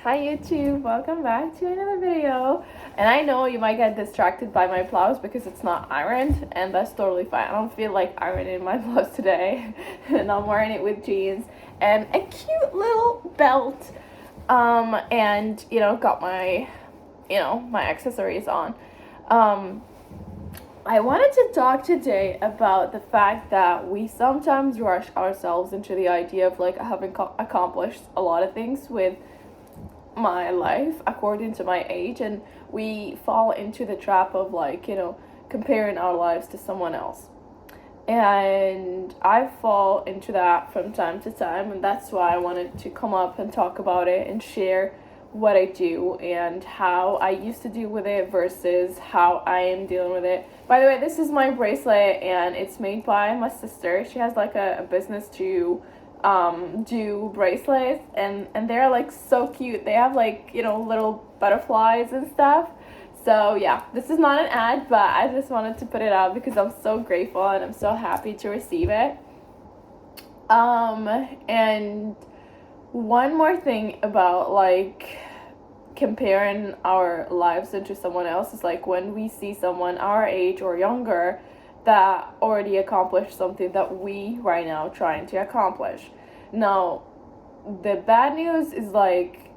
Hi YouTube, welcome back to another video. And I know you might get distracted by my blouse because it's not ironed, and that's totally fine. I don't feel like ironing my blouse today and I'm wearing it with jeans and a cute little belt, and got my my accessories on. I wanted to talk today about the fact that we sometimes rush ourselves into the idea of like having accomplished a lot of things with my life according to my age, and we fall into the trap of comparing our lives to someone else. And I fall into that from time to time, and that's why I wanted to come up and talk about it and share what I do and how I used to deal with it versus how I am dealing with it. By the way, this is my bracelet and it's made by my sister. She has like a business to do bracelets, and they're like so cute. They have like little butterflies and stuff. So yeah, this is not an ad, but I just wanted to put it out because I'm so grateful and I'm so happy to receive it. And one more thing about like comparing our lives into someone else is like when we see someone our age or younger that already accomplished something that we right now trying to accomplish. Now, the bad news is like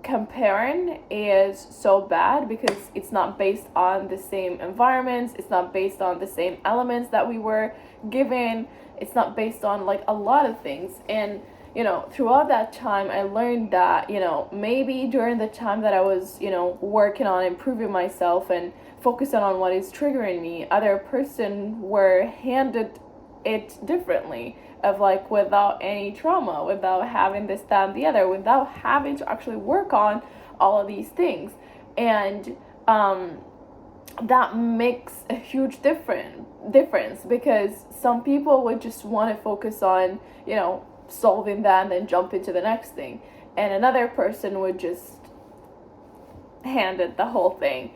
comparing is so bad because it's not based on the same environments, it's not based on the same elements that we were given, it's not based on like a lot of things. And throughout that time, I learned that, maybe during the time that I was, working on improving myself and focusing on what is triggering me, other person were handed it differently, of like without any trauma, without having this, that, and the other, without having to actually work on all of these things. And that makes a huge difference because some people would just want to focus on, solving that and then jump into the next thing, and another person would just hand it the whole thing.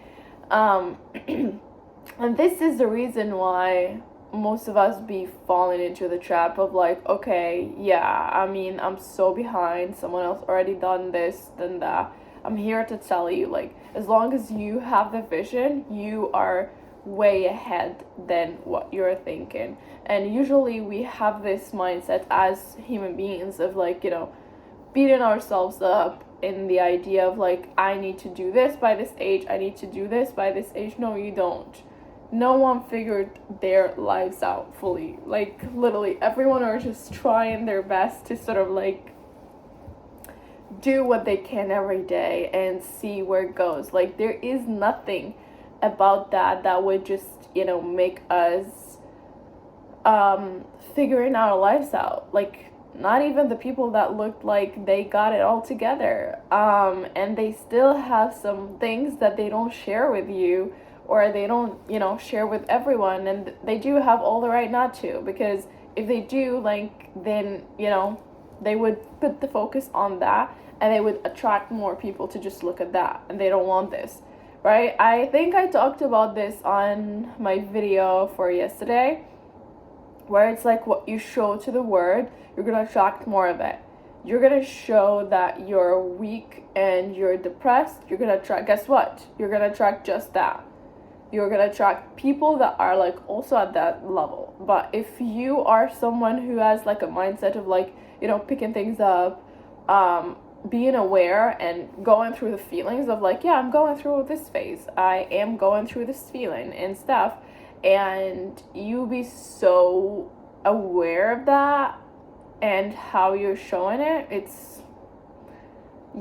And this is the reason why most of us be falling into the trap of like, okay, yeah, I mean, I'm so behind, someone else already done this, then that. I'm here to tell you, like, as long as you have the vision, you are way ahead than what you're thinking. And usually we have this mindset as human beings of like, beating ourselves up in the idea of like, I need to do this by this age, I need to do this by this age. No, you don't. No one figured their lives out fully. Like, literally everyone are just trying their best to sort of like do what they can every day and see where it goes. Like, there is nothing about that would just make us figuring our lives out. Like, not even the people that looked like they got it all together, and they still have some things that they don't share with you, or they don't share with everyone, and they do have all the right not to, because if they do, like, then they would put the focus on that and they would attract more people to just look at that, and they don't want this, right? I think I talked about this on my video for yesterday, where it's like what you show to the world, you're gonna attract more of it. You're gonna show that you're weak and you're depressed, you're gonna attract, guess what? You're gonna attract just that. You're gonna attract people that are like also at that level. But if you are someone who has like a mindset of like, picking things up, being aware and going through the feelings of like, yeah, I'm going through this phase, I am going through this feeling and stuff, and you be so aware of that and how you're showing it,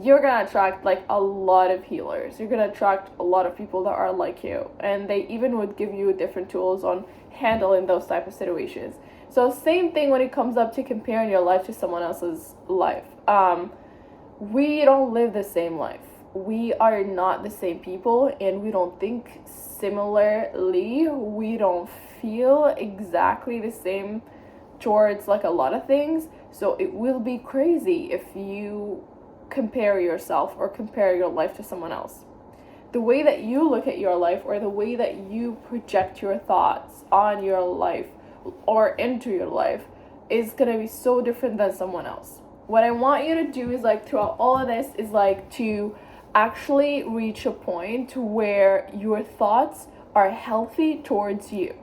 you're gonna attract like a lot of healers. You're gonna attract a lot of people that are like you, and they even would give you different tools on handling those type of situations. So same thing when it comes up to comparing your life to someone else's life. We don't live the same life. We are not the same people, and we don't think similarly. We don't feel exactly the same towards like a lot of things. So it will be crazy if you compare yourself or compare your life to someone else. The way that you look at your life, or the way that you project your thoughts on your life or into your life, is gonna be so different than someone else. what I want you to do is like throughout all of this is like to actually reach a point where your thoughts are healthy towards you,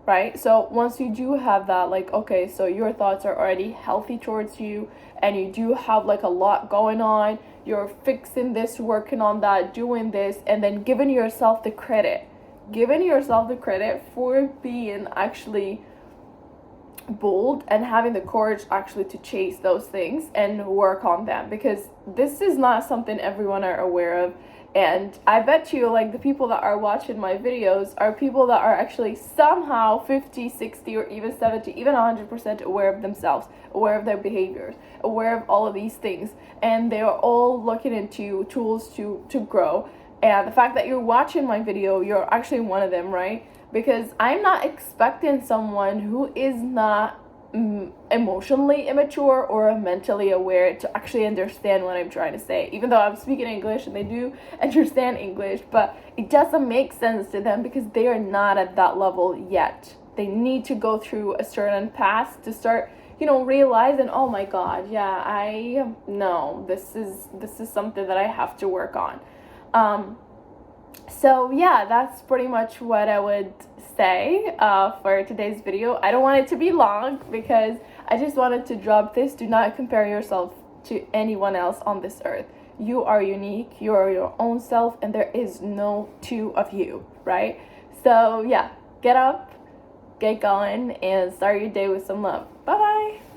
right? So once you do have that, like, okay, so your thoughts are already healthy towards you, and you do have like a lot going on, you're fixing this, working on that, doing this, and then giving yourself the credit, for being actually bold and having the courage actually to chase those things and work on them, because this is not something everyone are aware of. And I bet you, like, the people that are watching my videos are people that are actually somehow 50, 60, or even 70, even 100% aware of themselves, aware of their behaviors, aware of all of these things, and they are all looking into tools to grow. And the fact that you're watching my video, you're actually one of them, right? Because I'm not expecting someone who is not emotionally immature or mentally aware to actually understand what I'm trying to say, even though I'm speaking English and they do understand English, but it doesn't make sense to them because they are not at that level yet. They need to go through a certain path to start, realizing, oh my god, yeah, I know this is something that I have to work on. So yeah, that's pretty much what I would say for today's video. I don't want it to be long because I just wanted to drop this. Do not compare yourself to anyone else on this earth. You are unique, you are your own self, and there is no two of you, right? So yeah, get up, get going, and start your day with some love. Bye bye.